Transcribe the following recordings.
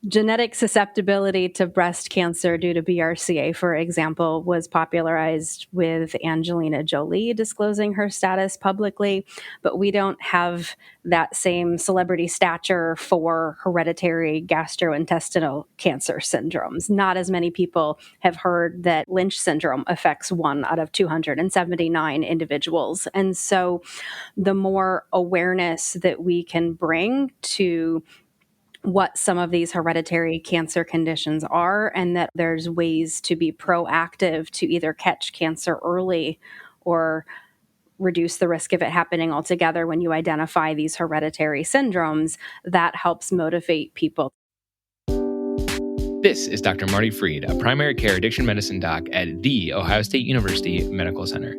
Genetic susceptibility to breast cancer due to BRCA, for example, was popularized with Angelina Jolie disclosing her status publicly, but we don't have that same celebrity stature for hereditary gastrointestinal cancer syndromes. Not as many people have heard that Lynch syndrome affects 1 out of 279 individuals. And so the more awareness that we can bring to what some of these hereditary cancer conditions are, and that there's ways to be proactive to either catch cancer early or reduce the risk of it happening altogether when you identify these hereditary syndromes, that helps motivate people. This is Dr. Marty Freed, a primary care addiction medicine doc at The Ohio State University Medical Center.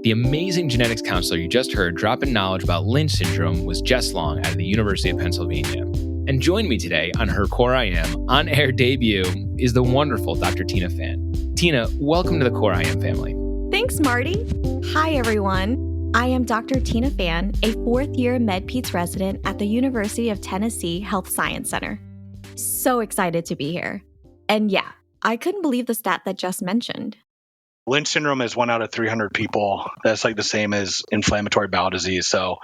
The amazing genetics counselor you just heard drop in knowledge about Lynch syndrome was Jess Long out of the University of Pennsylvania. And join me today on her CoreIM on-air debut is the wonderful Dr. Tina Fan. Tina, welcome to the CoreIM family. Thanks, Marty. Hi, everyone. I am Dr. Tina Fan, a fourth-year MedPeds resident at the University of Tennessee Health Science Center. So excited to be here. And yeah, I couldn't believe the stat that Jess mentioned. Lynch syndrome is 1 out of 300 people. That's like the same as inflammatory bowel disease. So,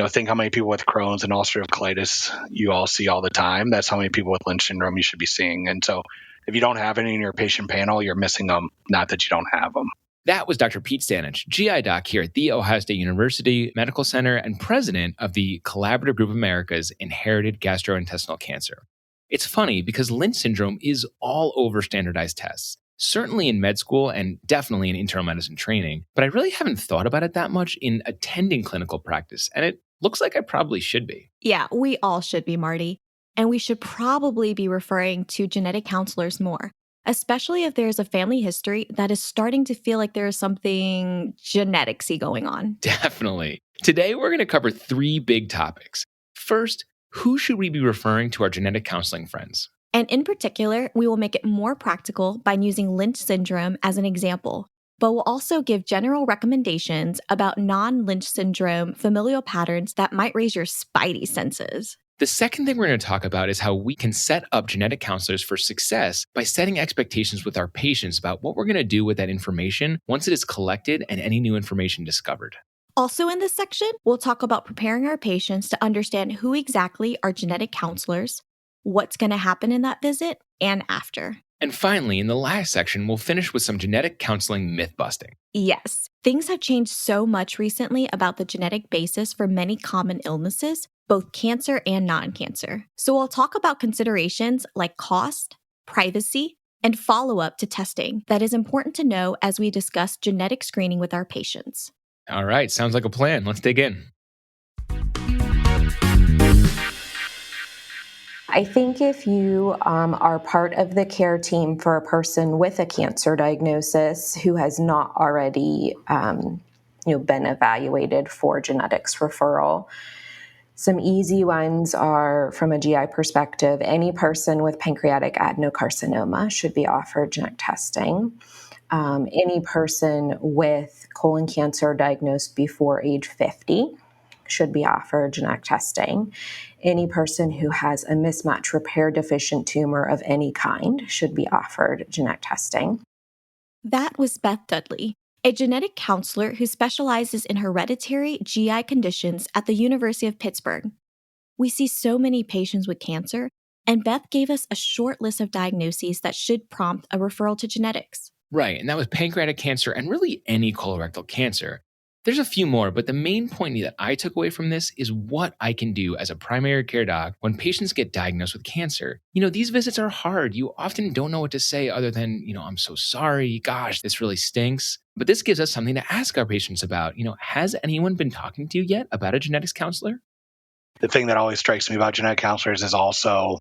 think how many people with Crohn's and ulcerative colitis you all see all the time. That's how many people with Lynch syndrome you should be seeing. And so if you don't have any in your patient panel, you're missing them, not that you don't have them. That was Dr. Pete Stanich, GI doc here at The Ohio State University Medical Center and president of the Collaborative Group of America's Inherited Gastrointestinal Cancer. It's funny because Lynch syndrome is all over standardized tests. Certainly in med school and definitely in internal medicine training, but I really haven't thought about it that much in attending clinical practice, and it looks like I probably should be. Yeah, we all should be, Marty. And we should probably be referring to genetic counselors more, especially if there's a family history that is starting to feel like there is something geneticsy going on. Definitely. Today, we're going to cover 3 big topics. First, who should we be referring to our genetic counseling friends? And in particular, we will make it more practical by using Lynch syndrome as an example, but we'll also give general recommendations about non-Lynch syndrome familial patterns that might raise your spidey senses. The second thing we're going to talk about is how we can set up genetic counselors for success by setting expectations with our patients about what we're going to do with that information once it is collected and any new information discovered. Also in this section, we'll talk about preparing our patients to understand who exactly are genetic counselors, what's going to happen in that visit, and after. And finally, in the last section, we'll finish with some genetic counseling myth busting. Yes, things have changed so much recently about the genetic basis for many common illnesses, both cancer and non-cancer. So we'll talk about considerations like cost, privacy, and follow-up to testing that is important to know as we discuss genetic screening with our patients. All right, sounds like a plan. Let's dig in. I think if you are part of the care team for a person with a cancer diagnosis who has not already been evaluated for genetics referral, some easy ones are, from a GI perspective, any person with pancreatic adenocarcinoma should be offered genetic testing. Any person with colon cancer diagnosed before age 50 should be offered genetic testing. Any person who has a mismatch repair deficient tumor of any kind should be offered genetic testing. That was Beth Dudley, a genetic counselor who specializes in hereditary GI conditions at the University of Pittsburgh. We see so many patients with cancer, and Beth gave us a short list of diagnoses that should prompt a referral to genetics. Right, and that was pancreatic cancer and really any colorectal cancer. There's a few more, but the main point that I took away from this is what I can do as a primary care doc when patients get diagnosed with cancer. These visits are hard. You often don't know what to say other than, I'm so sorry. Gosh, this really stinks. But this gives us something to ask our patients about. Has anyone been talking to you yet about a genetics counselor? The thing that always strikes me about genetic counselors is also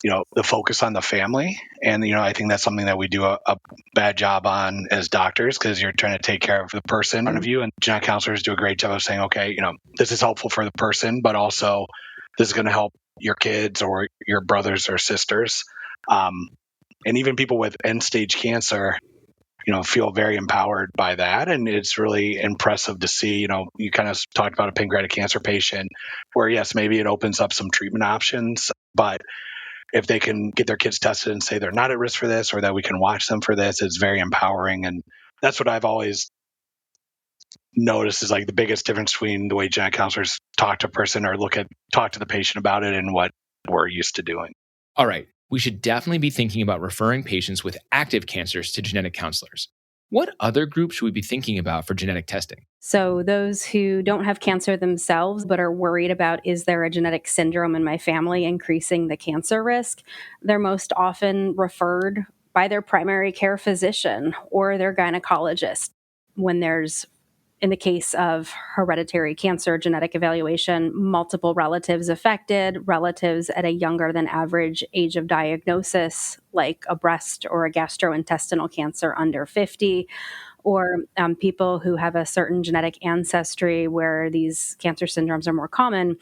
the focus on the family. And, I think that's something that we do a bad job on as doctors because you're trying to take care of the person in front of you. And genetic counselors do a great job of saying, okay, this is helpful for the person, but also this is going to help your kids or your brothers or sisters. And even people with end-stage cancer, feel very empowered by that. And it's really impressive to see, you kind of talked about a pancreatic cancer patient where, yes, maybe it opens up some treatment options, but if they can get their kids tested and say they're not at risk for this, or that we can watch them for this, it's very empowering. And that's what I've always noticed is like the biggest difference between the way genetic counselors talk to a person or talk to the patient about it and what we're used to doing. All right, we should definitely be thinking about referring patients with active cancers to genetic counselors. What other groups should we be thinking about for genetic testing? So those who don't have cancer themselves but are worried about, is there a genetic syndrome in my family increasing the cancer risk? They're most often referred by their primary care physician or their gynecologist when there's, in the case of hereditary cancer genetic evaluation, multiple relatives affected, relatives at a younger than average age of diagnosis, like a breast or a gastrointestinal cancer under 50, or people who have a certain genetic ancestry where these cancer syndromes are more common.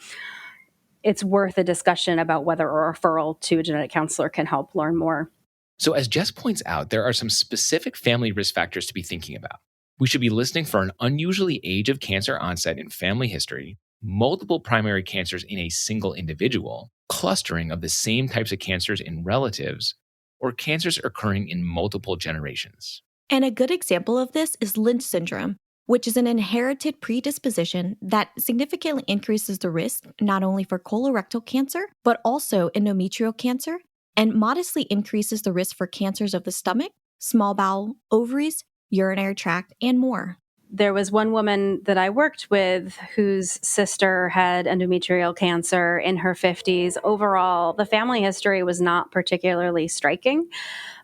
It's worth a discussion about whether a referral to a genetic counselor can help learn more. So, as Jess points out, there are some specific family risk factors to be thinking about. We should be listening for an unusually age of cancer onset in family history, multiple primary cancers in a single individual, clustering of the same types of cancers in relatives, or cancers occurring in multiple generations. And a good example of this is Lynch syndrome, which is an inherited predisposition that significantly increases the risk not only for colorectal cancer, but also endometrial cancer, and modestly increases the risk for cancers of the stomach, small bowel, ovaries, urinary tract, and more. There was one woman that I worked with whose sister had endometrial cancer in her 50s. Overall, the family history was not particularly striking,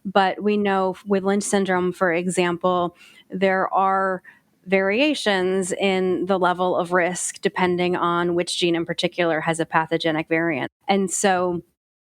but we know with Lynch syndrome, for example, there are variations in the level of risk depending on which gene in particular has a pathogenic variant. And so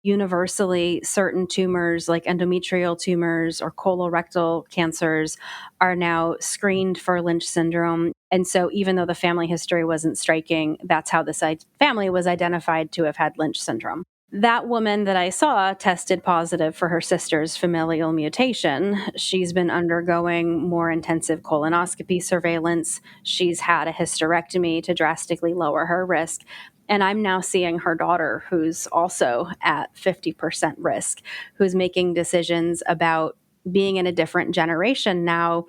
universally, certain tumors like endometrial tumors or colorectal cancers are now screened for Lynch syndrome. And so even though the family history wasn't striking, that's how this family was identified to have had Lynch syndrome. That woman that I saw tested positive for her sister's familial mutation. She's been undergoing more intensive colonoscopy surveillance. She's had a hysterectomy to drastically lower her risk. And I'm now seeing her daughter, who's also at 50% risk, who's making decisions about being in a different generation now.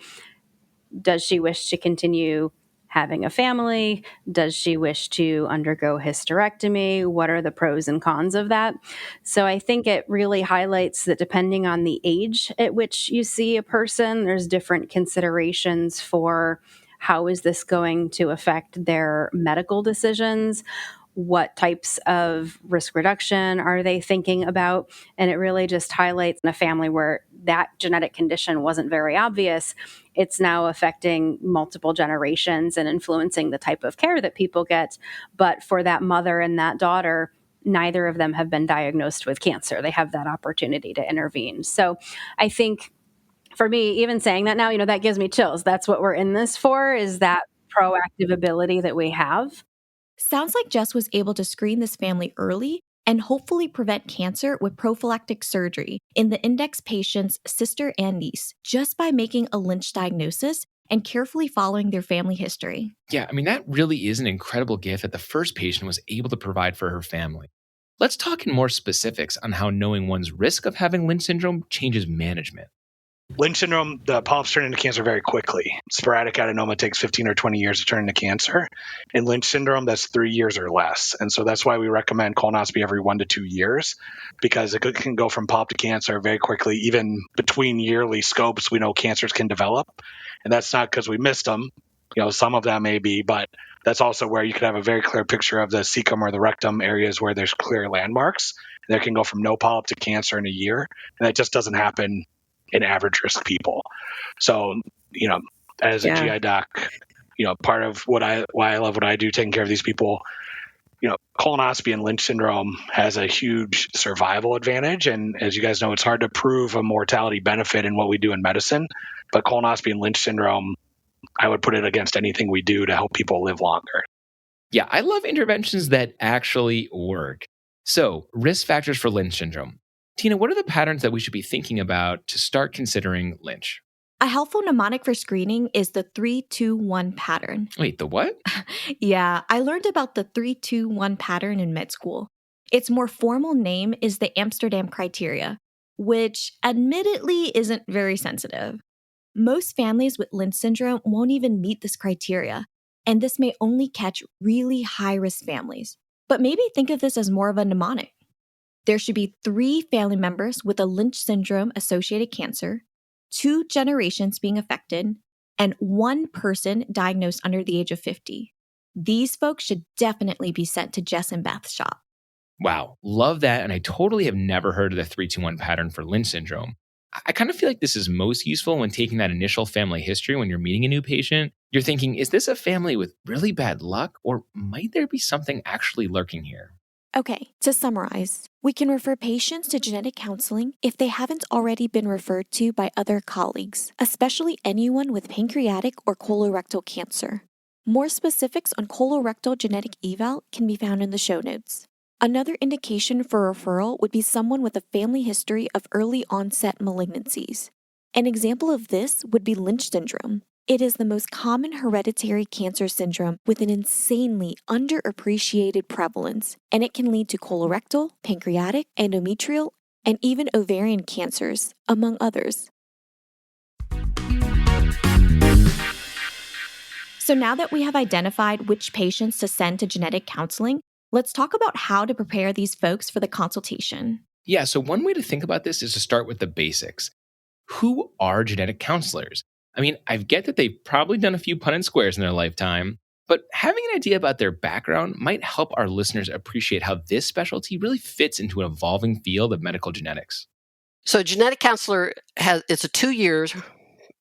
Does she wish to continue having a family? Does she wish to undergo hysterectomy? What are the pros and cons of that? So I think it really highlights that depending on the age at which you see a person, there's different considerations for how is this going to affect their medical decisions. What types of risk reduction are they thinking about? And it really just highlights in a family where that genetic condition wasn't very obvious. It's now affecting multiple generations and influencing the type of care that people get. But for that mother and that daughter, neither of them have been diagnosed with cancer. They have that opportunity to intervene. So I think for me, even saying that now, that gives me chills. That's what we're in this for, is that proactive ability that we have. Sounds like Jess was able to screen this family early and hopefully prevent cancer with prophylactic surgery in the index patient's sister and niece just by making a Lynch diagnosis and carefully following their family history. Yeah, that really is an incredible gift that the first patient was able to provide for her family. Let's talk in more specifics on how knowing one's risk of having Lynch syndrome changes management. Lynch syndrome, the polyps turn into cancer very quickly. Sporadic adenoma takes 15 or 20 years to turn into cancer. In Lynch syndrome, that's 3 years or less. And so that's why we recommend colonoscopy every 1 to 2 years, because it can go from polyp to cancer very quickly. Even between yearly scopes, we know cancers can develop. And that's not because we missed them. Some of them may be, but that's also where you could have a very clear picture of the cecum or the rectum areas where there's clear landmarks. And they can go from no polyp to cancer in a year. And that just doesn't happen in average risk people. So, as a GI doc, part of why I love what I do, taking care of these people, colonoscopy and Lynch syndrome has a huge survival advantage. And as you guys know, it's hard to prove a mortality benefit in what we do in medicine, but colonoscopy and Lynch syndrome, I would put it against anything we do to help people live longer. Yeah, I love interventions that actually work. So, risk factors for Lynch syndrome. Tina, what are the patterns that we should be thinking about to start considering Lynch? A helpful mnemonic for screening is the 3-2-1 pattern. Wait, the what? Yeah, I learned about the 3-2-1 pattern in med school. Its more formal name is the Amsterdam criteria, which admittedly isn't very sensitive. Most families with Lynch syndrome won't even meet this criteria, and this may only catch really high-risk families. But maybe think of this as more of a mnemonic. There should be 3 family members with a Lynch syndrome-associated cancer, 2 generations being affected, and 1 person diagnosed under the age of 50. These folks should definitely be sent to Jess and Beth's shop. Wow, love that. And I totally have never heard of the 3-2-1 pattern for Lynch syndrome. I kind of feel like this is most useful when taking that initial family history when you're meeting a new patient. You're thinking, is this a family with really bad luck, or might there be something actually lurking here? Okay, to summarize, we can refer patients to genetic counseling if they haven't already been referred to by other colleagues, especially anyone with pancreatic or colorectal cancer. More specifics on colorectal genetic eval can be found in the show notes. Another indication for referral would be someone with a family history of early onset malignancies. An example of this would be Lynch syndrome. It is the most common hereditary cancer syndrome with an insanely underappreciated prevalence, and it can lead to colorectal, pancreatic, endometrial, and even ovarian cancers, among others. So now that we have identified which patients to send to genetic counseling, let's talk about how to prepare these folks for the consultation. Yeah, so one way to think about this is to start with the basics. Who are genetic counselors? I mean, I get that they've probably done a few Punnett squares in their lifetime, but having an idea about their background might help our listeners appreciate how this specialty really fits into an evolving field of medical genetics. So a genetic counselor it's a 2-year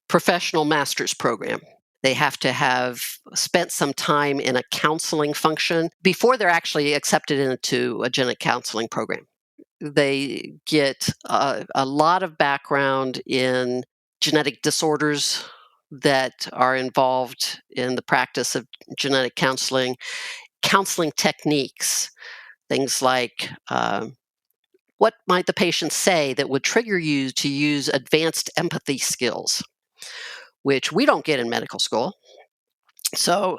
professional master's program. They have to have spent some time in a counseling function before they're actually accepted into a genetic counseling program. They get a lot of background in genetic disorders that are involved in the practice of genetic counseling techniques, things like what might the patient say that would trigger you to use advanced empathy skills, which we don't get in medical school. So,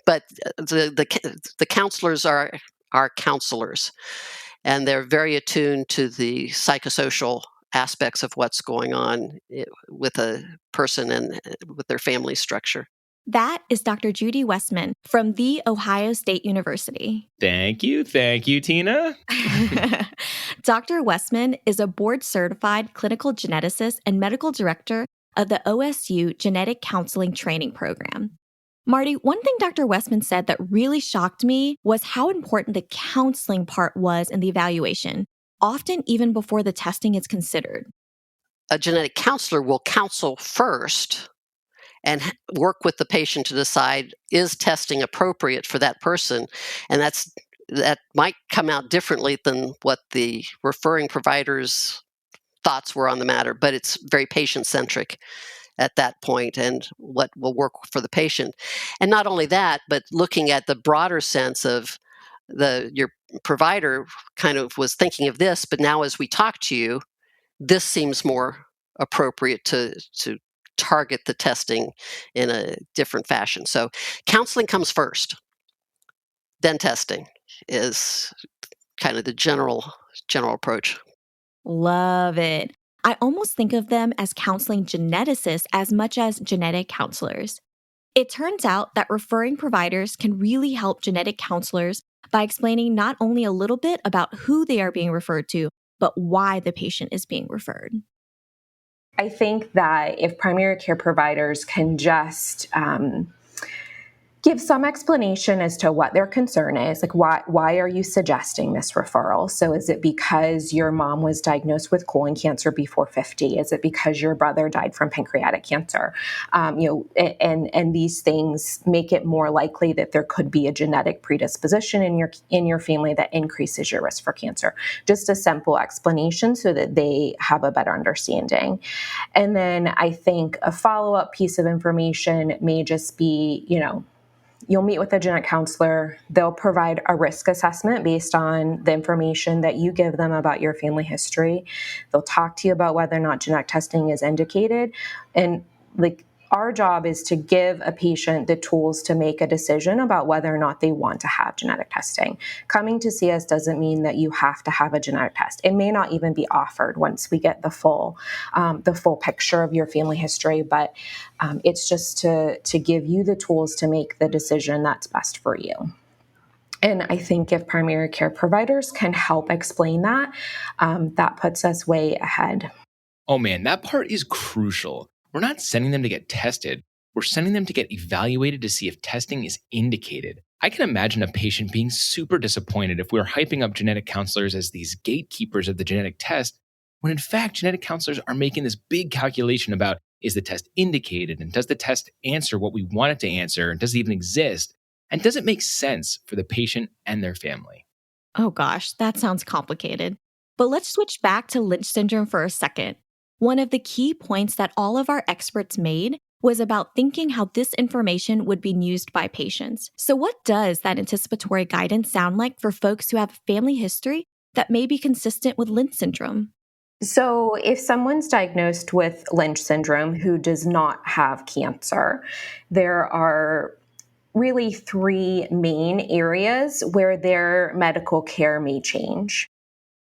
but the counselors are counselors, and they're very attuned to the psychosocial aspects of what's going on with a person and with their family structure. That is Dr. Judy Westman from The Ohio State University. Thank you, Tina. Dr. Westman is a board-certified clinical geneticist and medical director of the OSU Genetic Counseling Training Program. Marty, one thing Dr. Westman said that really shocked me was how important the counseling part was in the evaluation, often even before the testing is considered. A genetic counselor will counsel first and work with the patient to decide, is testing appropriate for that person? And that might come out differently than what the referring provider's thoughts were on the matter, but it's very patient-centric at that point and what will work for the patient. And not only that, but looking at the broader sense of your provider kind of was thinking of this, but now as we talk to you, this seems more appropriate to target the testing in a different fashion. So counseling comes first, then testing is kind of the general approach. Love it. I almost think of them as counseling geneticists as much as genetic counselors. It turns out that referring providers can really help genetic counselors by explaining not only a little bit about who they are being referred to, but why the patient is being referred. I think that if primary care providers can just give some explanation as to what their concern is, like why are you suggesting this referral? So is it because your mom was diagnosed with colon cancer before 50? Is it because your brother died from pancreatic cancer? And these things make it more likely that there could be a genetic predisposition in your family that increases your risk for cancer. Just a simple explanation so that they have a better understanding. And then I think a follow-up piece of information may just be, you'll meet with a genetic counselor. They'll provide a risk assessment based on the information that you give them about your family history. They'll talk to you about whether or not genetic testing is indicated. And Our job is to give a patient the tools to make a decision about whether or not they want to have genetic testing. Coming to see us doesn't mean that you have to have a genetic test. It may not even be offered once we get the full picture of your family history, but it's just to give you the tools to make the decision that's best for you. And I think if primary care providers can help explain that, that puts us way ahead. Oh man, that part is crucial. We're not sending them to get tested. We're sending them to get evaluated to see if testing is indicated. I can imagine a patient being super disappointed if we're hyping up genetic counselors as these gatekeepers of the genetic test, when in fact, genetic counselors are making this big calculation about, is the test indicated, and does the test answer what we want it to answer, and does it even exist, and does it make sense for the patient and their family? Oh gosh, that sounds complicated. But let's switch back to Lynch syndrome for a second. One of the key points that all of our experts made was about thinking how this information would be used by patients. So what does that anticipatory guidance sound like for folks who have a family history that may be consistent with Lynch syndrome? So if someone's diagnosed with Lynch syndrome who does not have cancer, there are really three main areas where their medical care may change.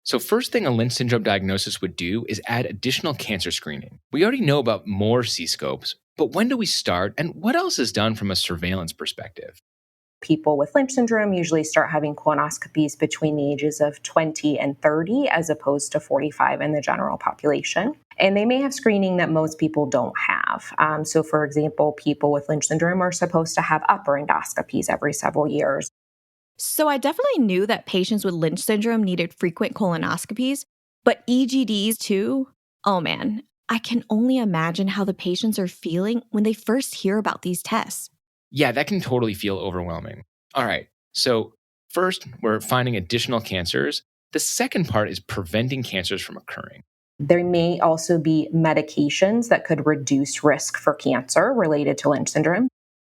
So first thing a Lynch syndrome diagnosis would do is add additional cancer screening. We already know about more C-scopes, but when do we start, and what else is done from a surveillance perspective? People with Lynch syndrome usually start having colonoscopies between the ages of 20 and 30 as opposed to 45 in the general population. And they may have screening that most people don't have. So for example, people with Lynch syndrome are supposed to have upper endoscopies every several years. So I definitely knew that patients with Lynch syndrome needed frequent colonoscopies, but EGDs too? Oh man, I can only imagine how the patients are feeling when they first hear about these tests. Yeah, that can totally feel overwhelming. All right, so first, we're finding additional cancers. The second part is preventing cancers from occurring. There may also be medications that could reduce risk for cancer related to Lynch syndrome.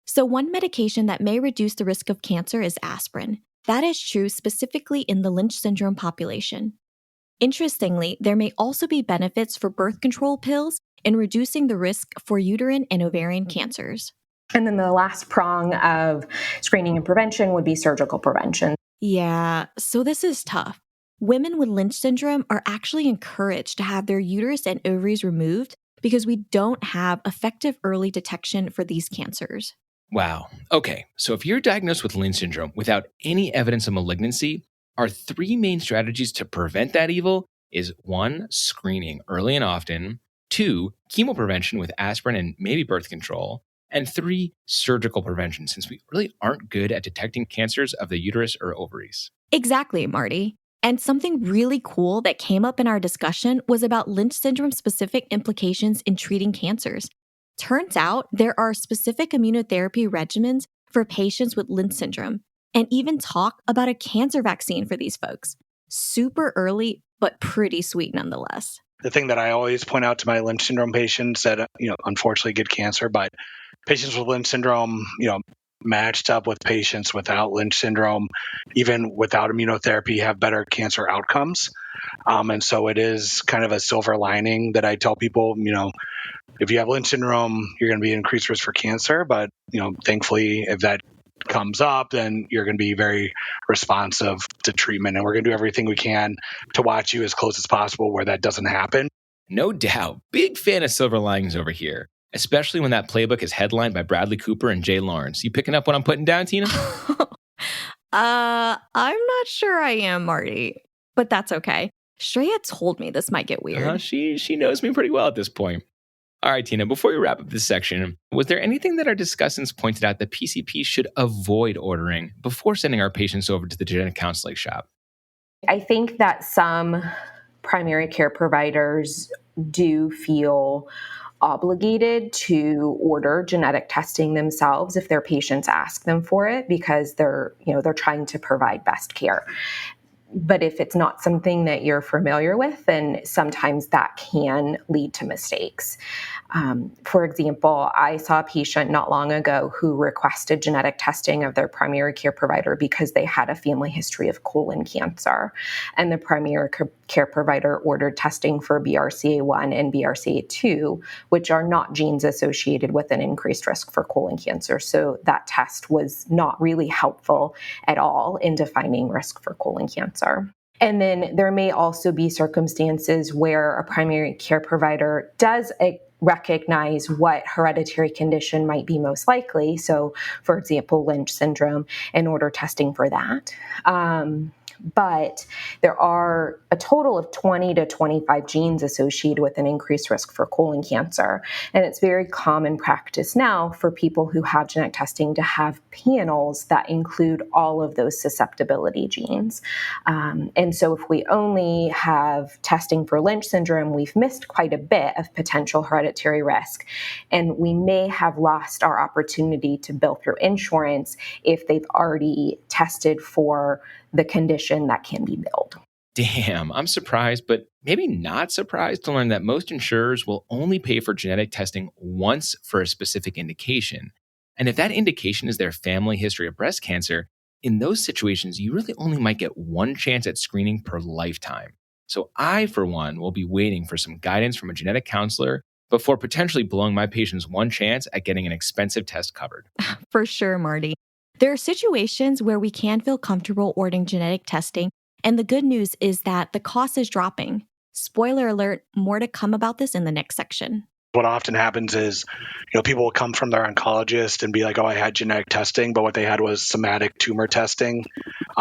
So one medication that may reduce the risk of cancer is aspirin. That is true specifically in the Lynch syndrome population. Interestingly, there may also be benefits for birth control pills in reducing the risk for uterine and ovarian cancers. And then the last prong of screening and prevention would be surgical prevention. Yeah, so this is tough. Women with Lynch syndrome are actually encouraged to have their uterus and ovaries removed because we don't have effective early detection for these cancers. Wow. Okay, so if you're diagnosed with Lynch syndrome without any evidence of malignancy, our three main strategies to prevent that evil is 1, screening early and often, 2, chemoprevention with aspirin and maybe birth control, and 3, surgical prevention, since we really aren't good at detecting cancers of the uterus or ovaries. Exactly, Marty. And something really cool that came up in our discussion was about Lynch syndrome specific implications in treating cancers. Turns out there are specific immunotherapy regimens for patients with Lynch syndrome, and even talk about a cancer vaccine for these folks. Super early, but pretty sweet nonetheless. The thing that I always point out to my Lynch syndrome patients that, unfortunately get cancer, but patients with Lynch syndrome, matched up with patients without Lynch syndrome, even without immunotherapy, have better cancer outcomes. And so it is kind of a silver lining that I tell people, if you have Lynch syndrome, you're going to be at increased risk for cancer. But, thankfully, if that comes up, then you're going to be very responsive to treatment. And we're going to do everything we can to watch you as close as possible where that doesn't happen. No doubt. Big fan of silver linings over here, especially when that playbook is headlined by Bradley Cooper and Jay Lawrence. You picking up what I'm putting down, Tina? I'm not sure I am, Marty, but that's okay. Shreya told me this might get weird. She knows me pretty well at this point. All right, Tina, before we wrap up this section, was there anything that our discussants pointed out that PCP should avoid ordering before sending our patients over to the genetic counseling shop? I think that some primary care providers do feel obligated to order genetic testing themselves if their patients ask them for it because they're trying to provide best care. But if it's not something that you're familiar with, then sometimes that can lead to mistakes. For example, I saw a patient not long ago who requested genetic testing of their primary care provider because they had a family history of colon cancer. And the primary care provider ordered testing for BRCA1 and BRCA2, which are not genes associated with an increased risk for colon cancer. So that test was not really helpful at all in defining risk for colon cancer. And then there may also be circumstances where a primary care provider does recognize what hereditary condition might be most likely. So, for example, Lynch syndrome, and order testing for that. But there are a total of 20 to 25 genes associated with an increased risk for colon cancer. And it's very common practice now for people who have genetic testing to have panels that include all of those susceptibility genes. And so if we only have testing for Lynch syndrome, we've missed quite a bit of potential hereditary risk. And we may have lost our opportunity to bill through insurance if they've already tested for the condition that can be billed. Damn, I'm surprised, but maybe not surprised to learn that most insurers will only pay for genetic testing once for a specific indication. And if that indication is their family history of breast cancer, in those situations, you really only might get one chance at screening per lifetime. So I, for one, will be waiting for some guidance from a genetic counselor before potentially blowing my patients one chance at getting an expensive test covered. For sure, Marty. There are situations where we can feel comfortable ordering genetic testing, and the good news is that the cost is dropping. Spoiler alert, more to come about this in the next section. What often happens is, people will come from their oncologist and be like, oh, I had genetic testing, but what they had was somatic tumor testing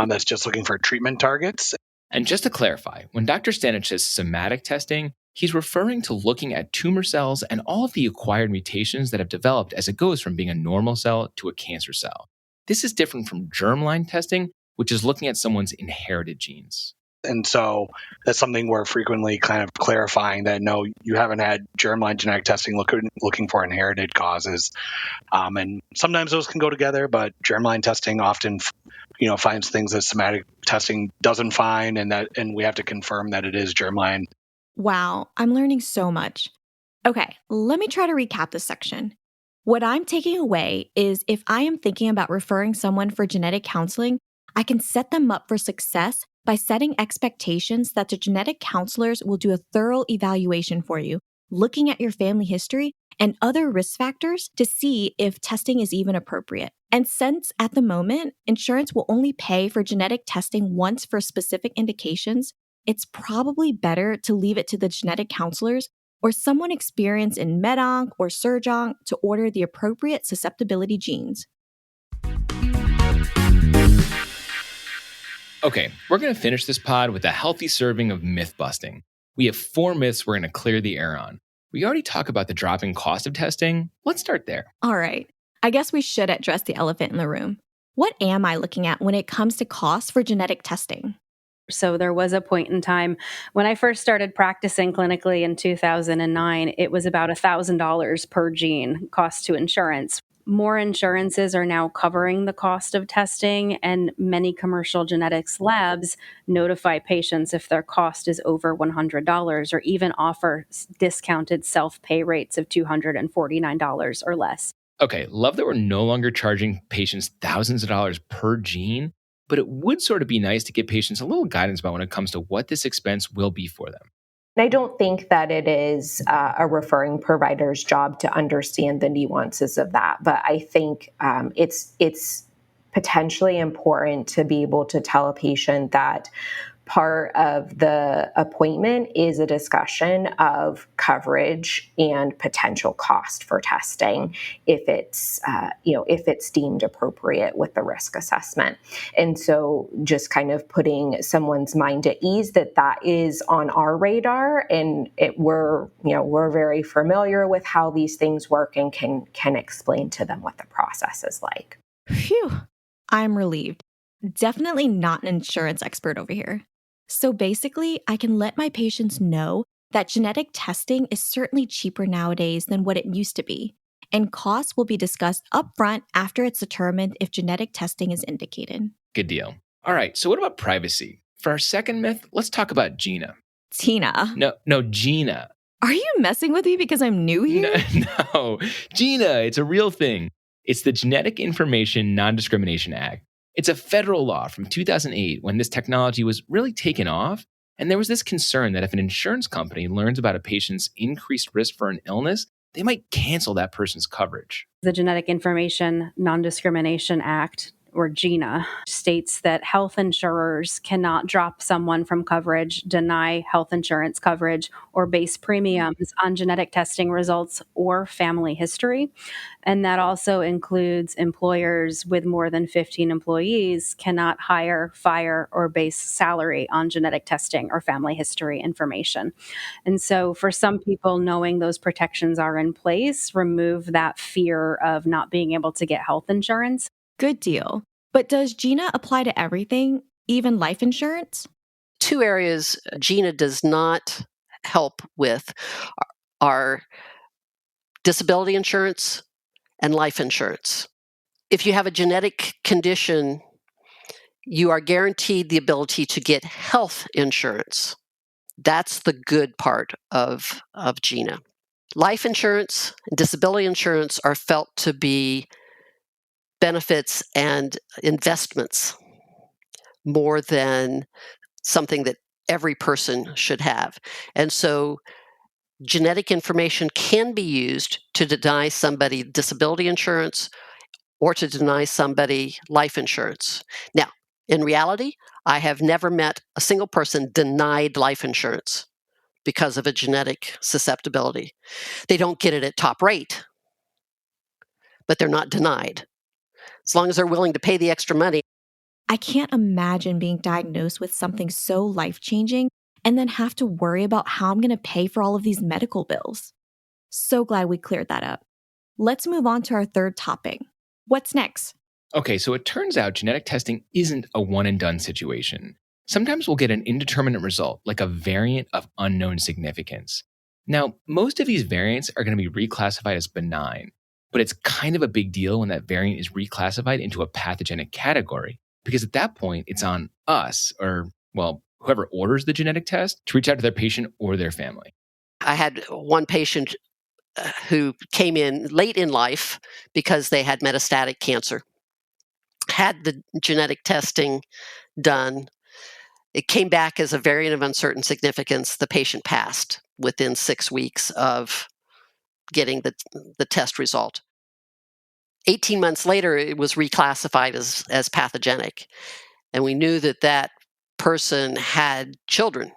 that's just looking for treatment targets. And just to clarify, when Dr. Stanich says somatic testing, he's referring to looking at tumor cells and all of the acquired mutations that have developed as it goes from being a normal cell to a cancer cell. This is different from germline testing, which is looking at someone's inherited genes. And so that's something we're frequently kind of clarifying that, no, you haven't had germline genetic testing looking for inherited causes. And sometimes those can go together, but germline testing often, finds things that somatic testing doesn't find, and we have to confirm that it is germline. Wow, I'm learning so much. Okay, let me try to recap this section. What I'm taking away is if I am thinking about referring someone for genetic counseling, I can set them up for success by setting expectations that the genetic counselors will do a thorough evaluation for you, looking at your family history and other risk factors to see if testing is even appropriate. And since at the moment, insurance will only pay for genetic testing once for specific indications, it's probably better to leave it to the genetic counselors or someone experienced in medonc or surgonc to order the appropriate susceptibility genes. Okay, we're going to finish this pod with a healthy serving of myth busting. We have 4 myths we're going to clear the air on. We already talked about the dropping cost of testing. Let's start there. All right, I guess we should address the elephant in the room. What am I looking at when it comes to costs for genetic testing? So there was a point in time when I first started practicing clinically in 2009, it was about $1,000 per gene cost to insurance. More insurances are now covering the cost of testing, and many commercial genetics labs notify patients if their cost is over $100 or even offer discounted self-pay rates of $249 or less. Okay, love that we're no longer charging patients thousands of dollars per gene, but it would sort of be nice to give patients a little guidance about when it comes to what this expense will be for them. I don't think that it is a referring provider's job to understand the nuances of that, but I think it's potentially important to be able to tell a patient that part of the appointment is a discussion of coverage and potential cost for testing if it's deemed appropriate with the risk assessment. And so just kind of putting someone's mind at ease that is on our radar, and we're very familiar with how these things work and can explain to them what the process is like. Phew, I'm relieved. Definitely not an insurance expert over here. So basically, I can let my patients know that genetic testing is certainly cheaper nowadays than what it used to be, and costs will be discussed upfront after it's determined if genetic testing is indicated. Good deal. All right, so what about privacy? For our second myth, let's talk about Gina. Tina. No, Gina. Are you messing with me because I'm new here? No, Gina, it's a real thing. It's the Genetic Information Non-Discrimination Act. It's a federal law from 2008 when this technology was really taken off. And there was this concern that if an insurance company learns about a patient's increased risk for an illness, they might cancel that person's coverage. The Genetic Information Non-Discrimination Act, or GINA, states that health insurers cannot drop someone from coverage, deny health insurance coverage, or base premiums on genetic testing results or family history. And that also includes employers with more than 15 employees cannot hire, fire, or base salary on genetic testing or family history information. And so for some people, knowing those protections are in place remove that fear of not being able to get health insurance. Good deal. But does GINA apply to everything, even life insurance? Two areas GINA does not help with are disability insurance and life insurance. If you have a genetic condition, you are guaranteed the ability to get health insurance. That's the good part of GINA. Life insurance and disability insurance are felt to be benefits and investments more than something that every person should have. And so genetic information can be used to deny somebody disability insurance or to deny somebody life insurance. Now, in reality, I have never met a single person denied life insurance because of a genetic susceptibility. They don't get it at top rate, but they're not denied. As long as they're willing to pay the extra money. I can't imagine being diagnosed with something so life-changing and then have to worry about how I'm going to pay for all of these medical bills. So glad we cleared that up. Let's move on to our third topic. What's next? Okay, so it turns out genetic testing isn't a one and done situation. Sometimes we'll get an indeterminate result, like a variant of unknown significance. Now, most of these variants are going to be reclassified as benign, but it's kind of a big deal when that variant is reclassified into a pathogenic category, because at that point, it's on us, or, well, whoever orders the genetic test, to reach out to their patient or their family. I had one patient who came in late in life because they had metastatic cancer, had the genetic testing done. It came back as a variant of uncertain significance. The patient passed within 6 weeks of getting the test result. 18 months later, it was reclassified as pathogenic. And we knew that that person had children.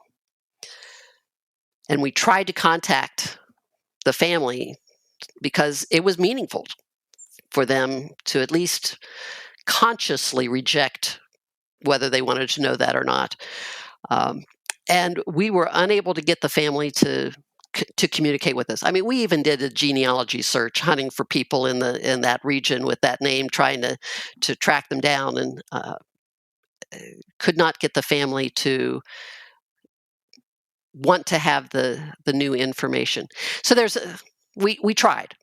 And we tried to contact the family because it was meaningful for them to at least consciously reject whether they wanted to know that or not. And we were unable to get the family to communicate with us. I mean, we even did a genealogy search, hunting for people in that region with that name, trying to track them down, and could not get the family to want to have the new information. So we tried,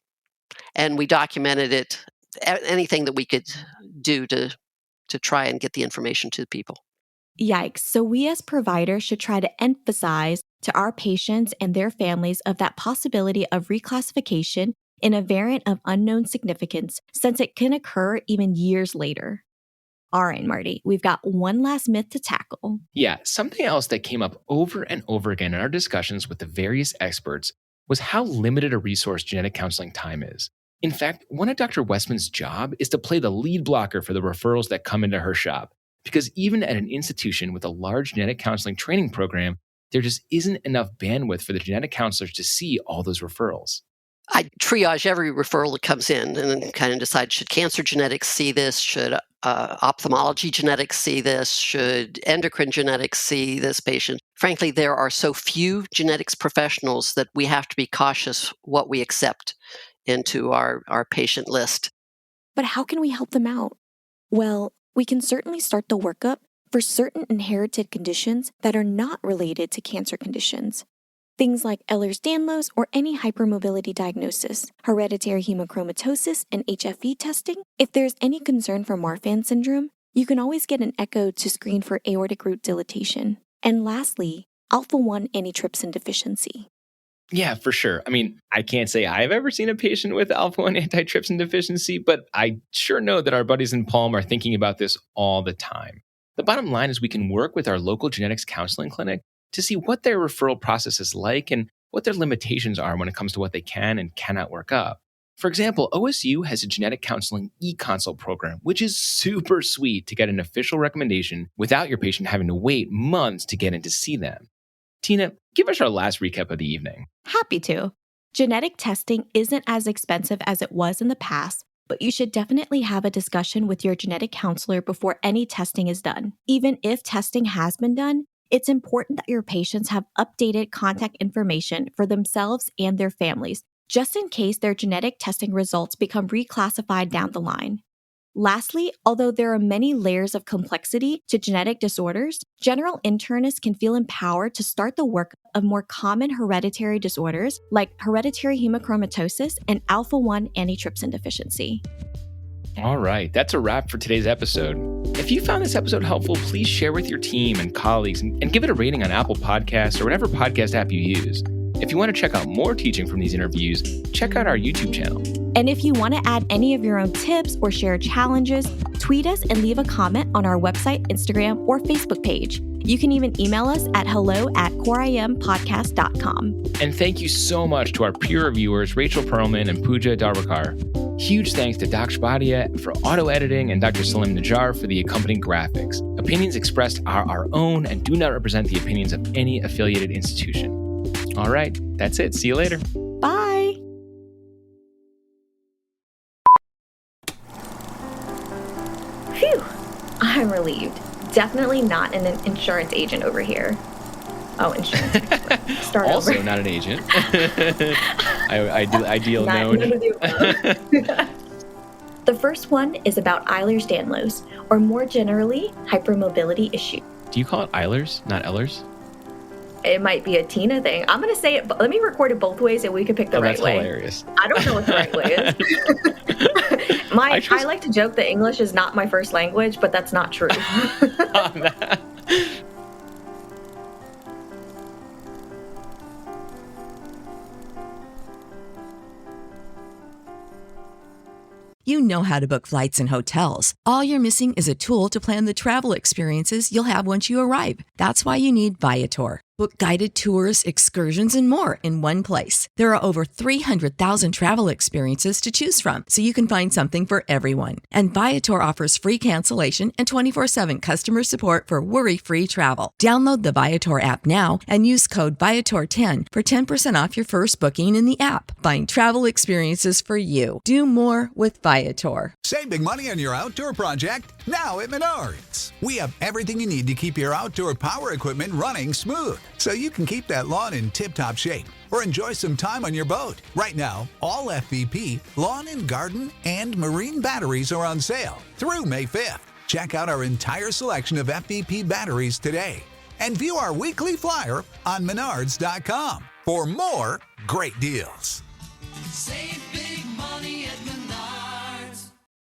and we documented it. Anything that we could do to try and get the information to the people. Yikes. So we as providers should try to emphasize to our patients and their families of that possibility of reclassification in a variant of unknown significance, since it can occur even years later. All right, Marty, we've got one last myth to tackle. Yeah, something else that came up over and over again in our discussions with the various experts was how limited a resource genetic counseling time is. In fact, one of Dr. Westman's job is to play the lead blocker for the referrals that come into her shop. Because even at an institution with a large genetic counseling training program, there just isn't enough bandwidth for the genetic counselors to see all those referrals. I triage every referral that comes in and then kind of decide, should cancer genetics see this? Should ophthalmology genetics see this? Should endocrine genetics see this patient? Frankly, there are so few genetics professionals that we have to be cautious what we accept into our patient list. But how can we help them out? Well, we can certainly start the workup for certain inherited conditions that are not related to cancer conditions. Things like Ehlers-Danlos or any hypermobility diagnosis, hereditary hemochromatosis and HFE testing. If there's any concern for Marfan syndrome, You can always get an echo to screen for aortic root dilatation. And lastly, alpha-1 antitrypsin deficiency. Yeah, for sure. I mean, I can't say I've ever seen a patient with alpha-1 antitrypsin deficiency, but I sure know that our buddies in Palm are thinking about this all the time. The bottom line is we can work with our local genetics counseling clinic to see what their referral process is like and what their limitations are when it comes to what they can and cannot work up. For example, OSU has a genetic counseling e-consult program, which is super sweet to get an official recommendation without your patient having to wait months to get in to see them. Tina, give us our last recap of the evening. Happy to. Genetic testing isn't as expensive as it was in the past, but you should definitely have a discussion with your genetic counselor before any testing is done. Even if testing has been done, it's important that your patients have updated contact information for themselves and their families, just in case their genetic testing results become reclassified down the line. Lastly, although there are many layers of complexity to genetic disorders, general internists can feel empowered to start the work of more common hereditary disorders like hereditary hemochromatosis and alpha-1 antitrypsin deficiency. All right, that's a wrap for today's episode. If you found this episode helpful, please share with your team and colleagues and give it a rating on Apple Podcasts or whatever podcast app you use. If you want to check out more teaching from these interviews, check out our YouTube channel. And if you want to add any of your own tips or share challenges, tweet us and leave a comment on our website, Instagram, or Facebook page. You can even email us at hello@CoreIMpodcast.com. And thank you so much to our peer reviewers, Rachel Perlman and Pooja Darwakar. Huge thanks to Dr. Shabadia for auto editing and Dr. Salim Najjar for the accompanying graphics. Opinions expressed are our own and do not represent the opinions of any affiliated institution. All right, that's it. See you later. Bye. Phew, I'm relieved. Definitely not an insurance agent over here. Oh, insurance. Start also over. not an agent. I deal known. The first one is about Ehlers-Danlos, or more generally, hypermobility issue. Do you call it Ehlers, not Ehlers? It might be a Tina thing. I'm going to say it, but let me record it both ways and we can pick the right way. That's hilarious. I don't know what the right way is. I like to joke that English is not my first language, but that's not true. You know how to book flights and hotels. All you're missing is a tool to plan the travel experiences you'll have once you arrive. That's why you need Viator. Book guided tours, excursions, and more in one place. There are over 300,000 travel experiences to choose from, so you can find something for everyone. And Viator offers free cancellation and 24/7 customer support for worry-free travel. Download the Viator app now and use code Viator10 for 10% off your first booking in the app. Find travel experiences for you. Do more with Viator. Save big money on your outdoor project now at Menards. We have everything you need to keep your outdoor power equipment running smooth, so you can keep that lawn in tip-top shape or enjoy some time on your boat. Right now, all FVP, lawn and garden, and marine batteries are on sale through May 5th. Check out our entire selection of FVP batteries today and view our weekly flyer on menards.com for more great deals. Save